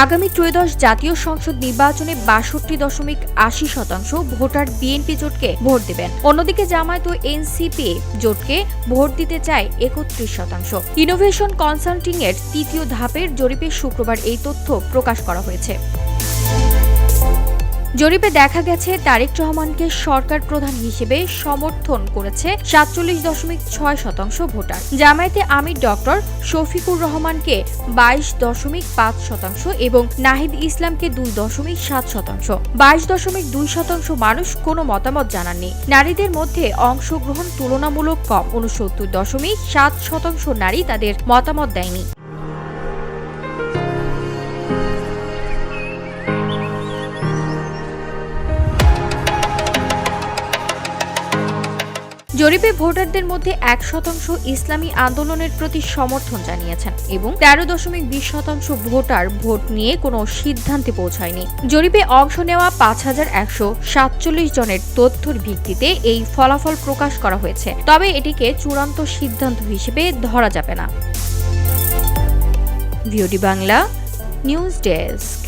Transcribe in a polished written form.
আগামী ত্রয়োদশ জাতীয় সংসদ নির্বাচনে ৬২.৮০% ভোটার বিএনপি জোটকে ভোট দেবেন। অন্যদিকে জামায়াত ও এনসিপি জোটকে ভোট দিতে চায় ৩১%। ইনোভেশন কনসাল্টিং এর তৃতীয় ধাপের জরিপে শুক্রবার এই তথ্য প্রকাশ করা হয়েছে। জরিপে দেখা গেছে তারেক রহমানকে সরকার প্রধান হিসেবে সমর্থন করেছে ৪৭.৬% ভোটার। জামায়াতে আমির ডক্টর শফিকুর রহমানকে ২২.৫% এবং নাহিদ ইসলামকে ২.৭%। ২২.২% মানুষ কোনো মতামত জানাননি। নারীদের মধ্যে অংশগ্রহণ তুলনামূলক কম, ৬৯.৭% নারী তাদের মতামত দেয়নি। জরিপে ভোটারদের মধ্যে ১% ইসলামী আন্দোলনের প্রতি সমর্থন জানিয়েছেন এবং ১৩.২০% ভোটার ভোট নিয়ে কোনো সিদ্ধান্তে পৌঁছায়নি। জরিপে অংশ নেওয়া ৫,১৪৭ জনের তথ্যের ভিত্তিতে এই ফলাফল প্রকাশ করা হয়েছে, তবে এটিকে চূড়ান্ত সিদ্ধান্ত হিসেবে ধরা যাবে না। VOD Bangla news desk.